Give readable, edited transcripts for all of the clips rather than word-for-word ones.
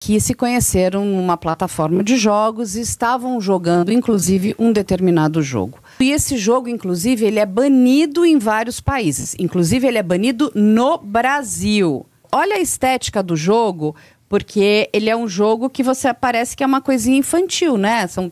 que se conheceram numa plataforma de jogos e estavam jogando, inclusive, um determinado jogo. E esse jogo, inclusive, ele é banido em vários países. Inclusive, ele é banido no Brasil. Olha a estética do jogo, porque ele é um jogo que você parece que é uma coisinha infantil, né? São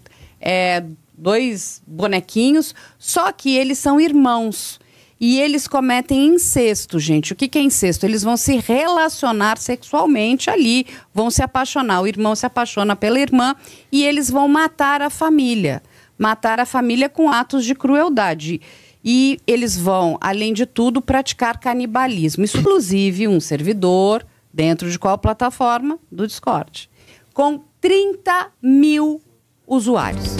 dois bonequinhos, só que eles são irmãos. E eles cometem incesto, gente. O que é incesto? Eles vão se relacionar sexualmente ali, vão se apaixonar. O irmão se apaixona pela irmã e eles vão matar a família. Matar a família com atos de crueldade. E eles vão, além de tudo, praticar canibalismo. Isso, inclusive, um servidor, dentro de qual plataforma? Do Discord. Com 30 mil usuários.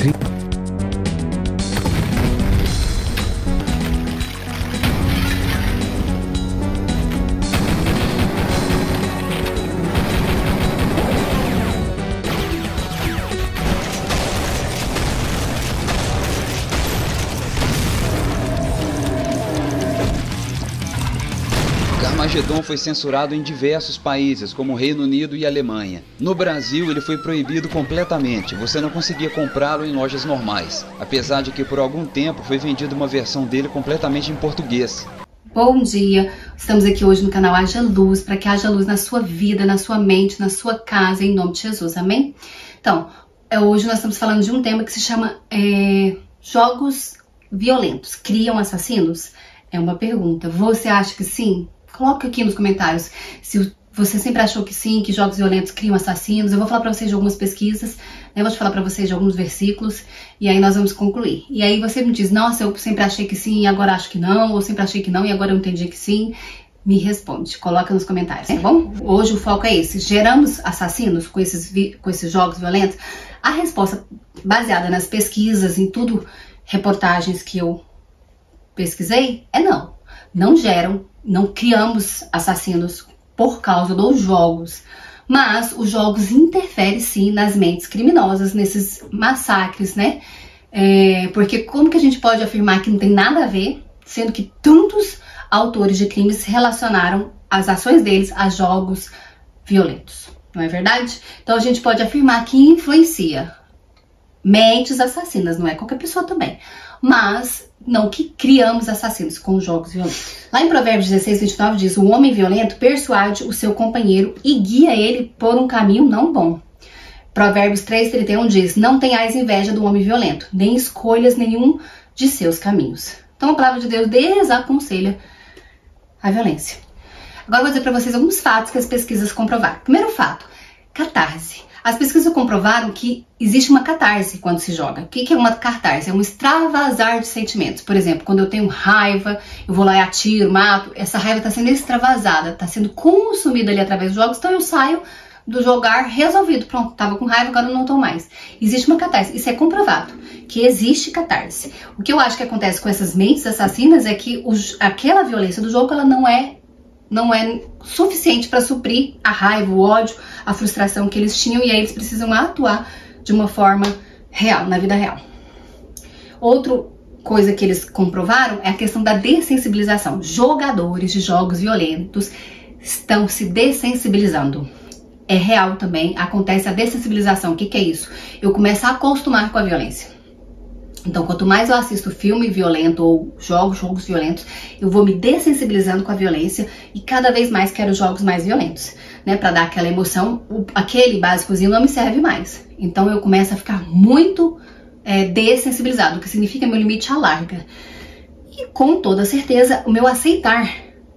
Carmageddon foi censurado em diversos países, como Reino Unido e Alemanha. No Brasil, ele foi proibido completamente, você não conseguia comprá-lo em lojas normais, apesar de que por algum tempo foi vendida uma versão dele completamente em português. Bom dia, estamos aqui hoje no canal Haja Luz, para que haja luz na sua vida, na sua mente, na sua casa, em nome de Jesus, amém? Então, hoje nós estamos falando de um tema que se chama jogos violentos. Criam assassinos? É uma pergunta. Você acha que sim? Coloca aqui nos comentários se você sempre achou que sim, que jogos violentos criam assassinos. Eu vou falar pra vocês de algumas pesquisas, né? Eu vou te falar pra vocês de alguns versículos e aí nós vamos concluir. E aí você me diz, nossa, eu sempre achei que sim e agora acho que não, ou sempre achei que não e agora eu entendi que sim. Me responde, coloca nos comentários, tá bom? Hoje o foco é esse, geramos assassinos com esses jogos violentos? A resposta, baseada nas pesquisas, em tudo, reportagens que eu pesquisei, é não. Não geram, não criamos assassinos por causa dos jogos, mas os jogos interferem sim nas mentes criminosas, nesses massacres, né? Porque como que a gente pode afirmar que não tem nada a ver, sendo que tantos autores de crimes relacionaram as ações deles a jogos violentos, não é verdade? Então a gente pode afirmar que influencia mentes assassinas, não é qualquer pessoa também, mas não que criamos assassinos com jogos violentos. Lá em Provérbios 16, 29 diz, o homem violento persuade o seu companheiro e guia ele por um caminho não bom. Provérbios 3, 31 diz, não tenhais inveja do homem violento, nem escolhas nenhum de seus caminhos. Então a palavra de Deus desaconselha a violência. Agora eu vou dizer para vocês alguns fatos que as pesquisas comprovaram. Primeiro fato, catarse. As pesquisas comprovaram que existe uma catarse quando se joga. O que é uma catarse? É um extravasar de sentimentos. Por exemplo, quando eu tenho raiva, eu vou lá e atiro, mato. Essa raiva está sendo extravasada, está sendo consumida ali através dos jogos. Então eu saio do jogar resolvido. Pronto, estava com raiva, agora não estou mais. Existe uma catarse. Isso é comprovado, que existe catarse. O que eu acho que acontece com essas mentes assassinas é que aquela violência do jogo ela não é suficiente para suprir a raiva, o ódio, a frustração que eles tinham, e aí eles precisam atuar de uma forma real, na vida real. Outra coisa que eles comprovaram é a questão da dessensibilização. Jogadores de jogos violentos estão se dessensibilizando. É real também, acontece a dessensibilização. O que é isso? Eu começo a acostumar com a violência. Então, quanto mais eu assisto filme violento ou jogos violentos, eu vou me dessensibilizando com a violência e cada vez mais quero jogos mais violentos, né? Pra dar aquela emoção, aquele básicozinho não me serve mais. Então, eu começo a ficar muito dessensibilizado, o que significa meu limite alarga. E com toda certeza, o meu aceitar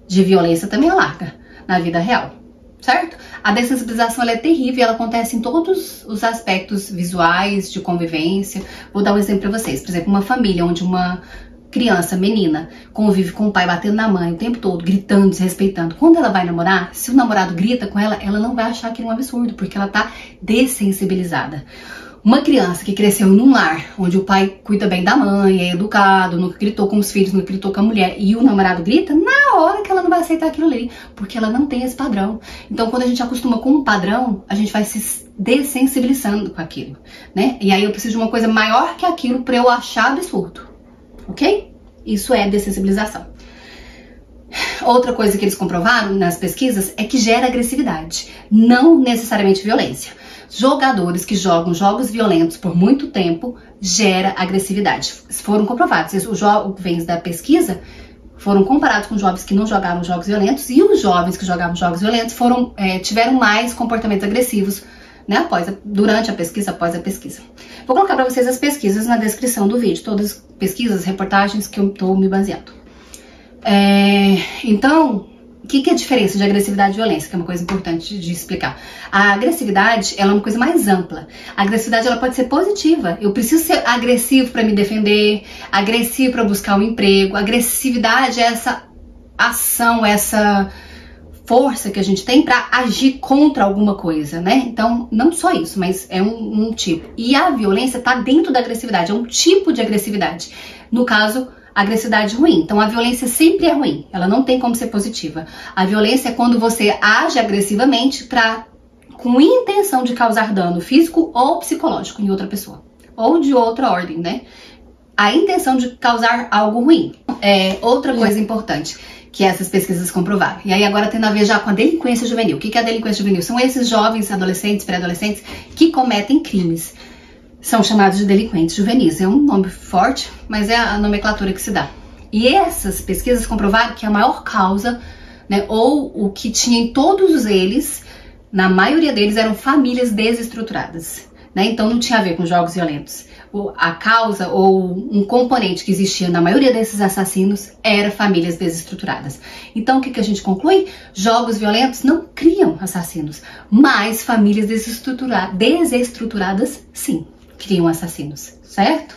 de violência também alarga na vida real, certo? A dessensibilização ela é terrível, ela acontece em todos os aspectos visuais, de convivência. Vou dar um exemplo para vocês. Por exemplo, uma família onde uma criança, menina, convive com o pai batendo na mãe o tempo todo, gritando, desrespeitando. Quando ela vai namorar, se o namorado grita com ela, ela não vai achar aquilo um absurdo, porque ela tá dessensibilizada. Uma criança que cresceu num lar onde o pai cuida bem da mãe, é educado, nunca gritou com os filhos, nunca gritou com a mulher, e o namorado grita, na hora que ela não vai aceitar aquilo ali, porque ela não tem esse padrão. Então, quando a gente acostuma com um padrão, a gente vai se dessensibilizando com aquilo, né? E aí eu preciso de uma coisa maior que aquilo para eu achar absurdo, ok? Isso é dessensibilização. Outra coisa que eles comprovaram nas pesquisas é que gera agressividade, não necessariamente violência. Jogadores que jogam jogos violentos por muito tempo gera agressividade. Foram comprovados. Os jovens da pesquisa foram comparados com jovens que não jogavam jogos violentos, e os jovens que jogavam jogos violentos tiveram mais comportamentos agressivos, né, durante a pesquisa, após a pesquisa. Vou colocar para vocês as pesquisas na descrição do vídeo, todas as pesquisas, reportagens que eu estou me baseando. Então, o que é a diferença de agressividade e violência? Que é uma coisa importante de explicar. A agressividade, ela é uma coisa mais ampla. A agressividade, ela pode ser positiva. Eu preciso ser agressivo para me defender, agressivo para buscar um emprego. Agressividade é essa ação, essa força que a gente tem para agir contra alguma coisa, né? Então, não só isso, mas é um tipo. E a violência tá dentro da agressividade, é um tipo de agressividade. No caso, agressividade ruim. Então, a violência sempre é ruim, ela não tem como ser positiva. A violência é quando você age agressivamente com intenção de causar dano físico ou psicológico em outra pessoa, ou de outra ordem, né? A intenção de causar algo ruim. Outra coisa importante que essas pesquisas comprovaram. E aí agora tem a ver já com a delinquência juvenil. O que é a delinquência juvenil? São esses jovens, adolescentes, pré-adolescentes que cometem crimes. São chamados de delinquentes juvenis. É um nome forte, mas é a nomenclatura que se dá. E essas pesquisas comprovaram que a maior causa, né, ou o que tinha em todos eles, na maioria deles, eram famílias desestruturadas, né? Então não tinha a ver com jogos violentos. A causa ou um componente que existia na maioria desses assassinos era famílias desestruturadas. Então o que a gente conclui? Jogos violentos não criam assassinos, mas famílias desestruturadas sim criam assassinos, certo?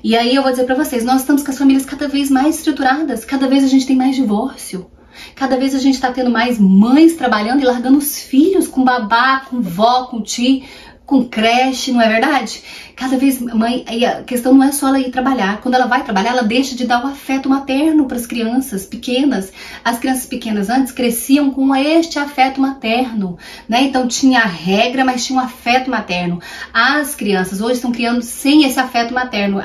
E aí eu vou dizer pra vocês, nós estamos com as famílias cada vez mais estruturadas, cada vez a gente tem mais divórcio, cada vez a gente tá tendo mais mães trabalhando e largando os filhos com babá, com vó, com tio, com creche, não é verdade? Cada vez mãe, e a questão não é só ela ir trabalhar. Quando ela vai trabalhar, ela deixa de dar o afeto materno para as crianças pequenas. As crianças pequenas antes cresciam com este afeto materno, né? Então tinha a regra, mas tinha um afeto materno. As crianças hoje estão criando sem esse afeto materno.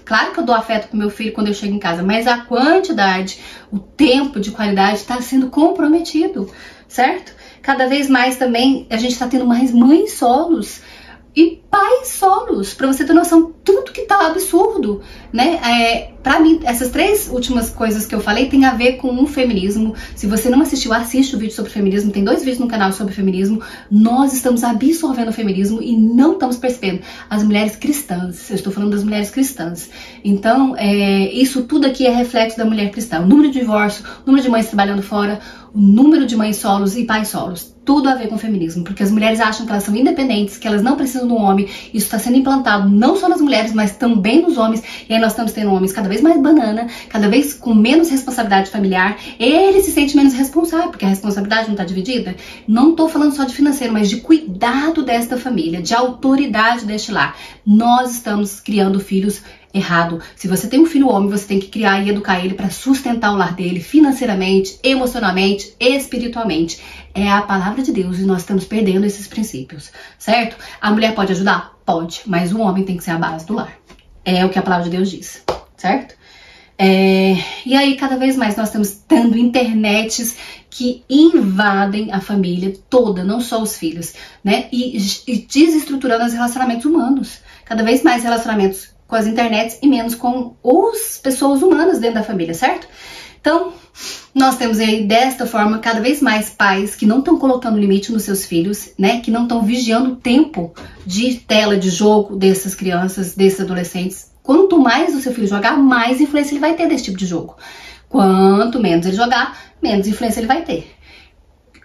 Claro que eu dou afeto pro meu filho quando eu chego em casa, mas a quantidade, o tempo de qualidade está sendo comprometido, certo? Cada vez mais também a gente está tendo mais mães solos e pais solos, pra você ter noção, tudo que tá absurdo, né? Pra mim, essas três últimas coisas que eu falei tem a ver com o feminismo. Se você não assistiu, assiste o vídeo sobre feminismo, tem 2 vídeos no canal sobre feminismo. Nós estamos absorvendo o feminismo e não estamos percebendo. As mulheres cristãs, eu estou falando das mulheres cristãs. Então, isso tudo aqui é reflexo da mulher cristã. O número de divórcio, o número de mães trabalhando fora, o número de mães solos e pais solos. Tudo a ver com o feminismo, porque as mulheres acham que elas são independentes, que elas não precisam de um homem. Isso está sendo implantado não só nas mulheres, mas também nos homens. E aí nós estamos tendo homens cada vez mais banana, cada vez com menos responsabilidade familiar. Ele se sente menos responsável, porque a responsabilidade não está dividida. Não estou falando só de financeiro, mas de cuidado desta família, de autoridade deste lar. Nós estamos criando filhos errado. Se você tem um filho homem, você tem que criar e educar ele para sustentar o lar dele financeiramente, emocionalmente, espiritualmente. É a palavra de Deus e nós estamos perdendo esses princípios, certo? A mulher pode ajudar? Pode, mas o homem tem que ser a base do lar. É o que a palavra de Deus diz, certo? E aí, cada vez mais nós estamos tendo internets que invadem a família toda, não só os filhos, né? E desestruturando os relacionamentos humanos. Cada vez mais relacionamentos com as internets e menos com as pessoas humanas dentro da família, certo? Então, nós temos aí desta forma cada vez mais pais que não estão colocando limite nos seus filhos, né? Que não estão vigiando o tempo de tela, de jogo dessas crianças, desses adolescentes. Quanto mais o seu filho jogar, mais influência ele vai ter desse tipo de jogo. Quanto menos ele jogar, menos influência ele vai ter.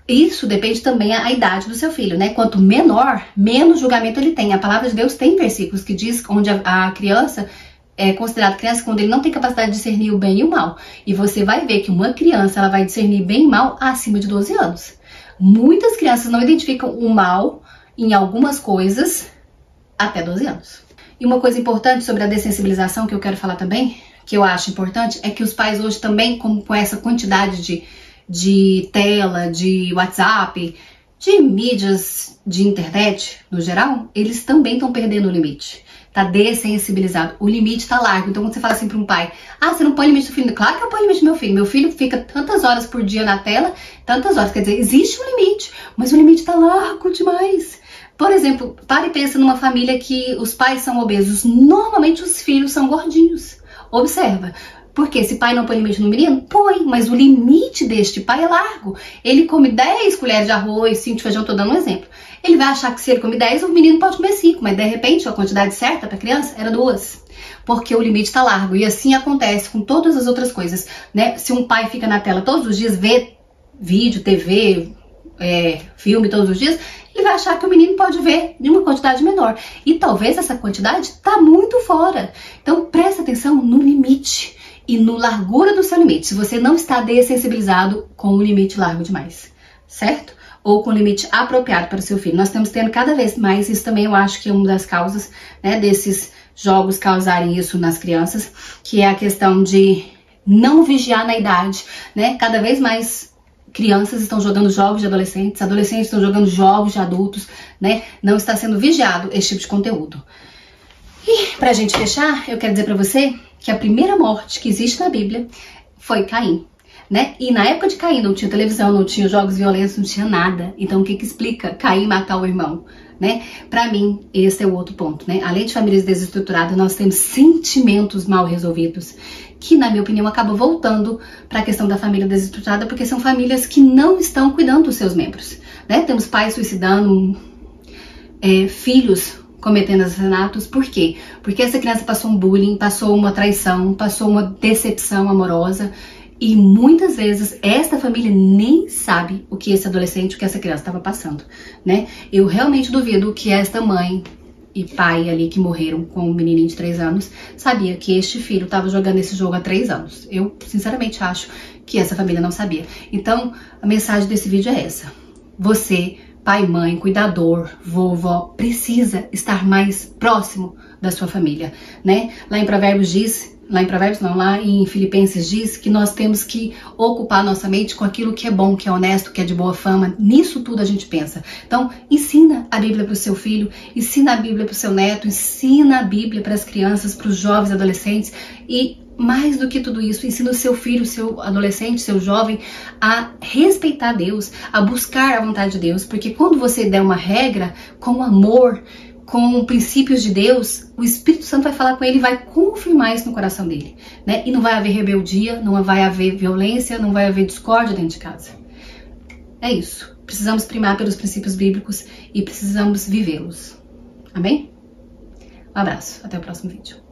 Isso depende também da idade do seu filho, né? Quanto menor, menos julgamento ele tem. A palavra de Deus tem versículos que diz onde a criança é considerada criança quando ele não tem capacidade de discernir o bem e o mal. E você vai ver que uma criança ela vai discernir bem e mal acima de 12 anos. Muitas crianças não identificam o mal em algumas coisas até 12 anos. E uma coisa importante sobre a dessensibilização que eu quero falar também, que eu acho importante, é que os pais hoje também, com essa quantidade de tela, de WhatsApp, de mídias de internet no geral, eles também estão perdendo o limite. tá dessensibilizado. O limite tá largo. Então, quando você fala assim para um pai, ah, você não põe limite do filho. Claro que eu ponho limite do meu filho. Meu filho fica tantas horas por dia na tela, tantas horas. Quer dizer, existe um limite, mas o limite tá largo demais. Por exemplo, para e pensa numa família que os pais são obesos. Normalmente os filhos são gordinhos. Observa. Porque se pai não põe limite no menino, põe, mas o limite deste pai é largo. Ele come 10 colheres de arroz, 5 de feijão, tô dando um exemplo. Ele vai achar que se ele come 10, o menino pode comer 5, mas de repente a quantidade certa para a criança era 2. Porque o limite tá largo. E assim acontece com todas as outras coisas, né? Se um pai fica na tela todos os dias, vê vídeo, TV, filme todos os dias, ele vai achar que o menino pode ver de uma quantidade menor. E talvez essa quantidade tá muito fora. Então presta atenção no limite. E no largura do seu limite, se você não está dessensibilizado com o limite largo demais, certo? Ou com o limite apropriado para o seu filho. Nós estamos tendo cada vez mais, isso também eu acho que é uma das causas, né, desses jogos causarem isso nas crianças, que é a questão de não vigiar na idade, né? Cada vez mais crianças estão jogando jogos de adolescentes, adolescentes estão jogando jogos de adultos, né? Não está sendo vigiado esse tipo de conteúdo. E pra gente fechar, eu quero dizer pra você que a primeira morte que existe na Bíblia foi Caim, né? E na época de Caim não tinha televisão, não tinha jogos violentos, não tinha nada. Então o que explica Caim matar o irmão, né? Pra mim, esse é o outro ponto, né? Além de famílias desestruturadas, nós temos sentimentos mal resolvidos, que na minha opinião acaba voltando para a questão da família desestruturada, porque são famílias que não estão cuidando dos seus membros, né? Temos pais suicidando, filhos cometendo assassinatos. Por quê? Porque essa criança passou um bullying, passou uma traição, passou uma decepção amorosa e muitas vezes esta família nem sabe o que esse adolescente, o que essa criança estava passando, né? Eu realmente duvido que esta mãe e pai ali que morreram com um menininho de 3 anos sabia que este filho estava jogando esse jogo há 3 anos. Eu sinceramente acho que essa família não sabia. Então a mensagem desse vídeo é essa: você, pai, mãe, cuidador, vovó, precisa estar mais próximo da sua família, né? Lá em Filipenses diz que nós temos que ocupar nossa mente com aquilo que é bom, que é honesto, que é de boa fama. Nisso tudo a gente pensa. Então, ensina a Bíblia para o seu filho, ensina a Bíblia para o seu neto, ensina a Bíblia para as crianças, para os jovens, adolescentes e mais do que tudo isso, ensina o seu filho, seu adolescente, seu jovem a respeitar Deus, a buscar a vontade de Deus, porque quando você der uma regra com amor, com princípios de Deus, o Espírito Santo vai falar com ele e vai confirmar isso no coração dele, né? E não vai haver rebeldia, não vai haver violência, não vai haver discórdia dentro de casa. É isso. Precisamos primar pelos princípios bíblicos e precisamos vivê-los. Amém? Um abraço. Até o próximo vídeo.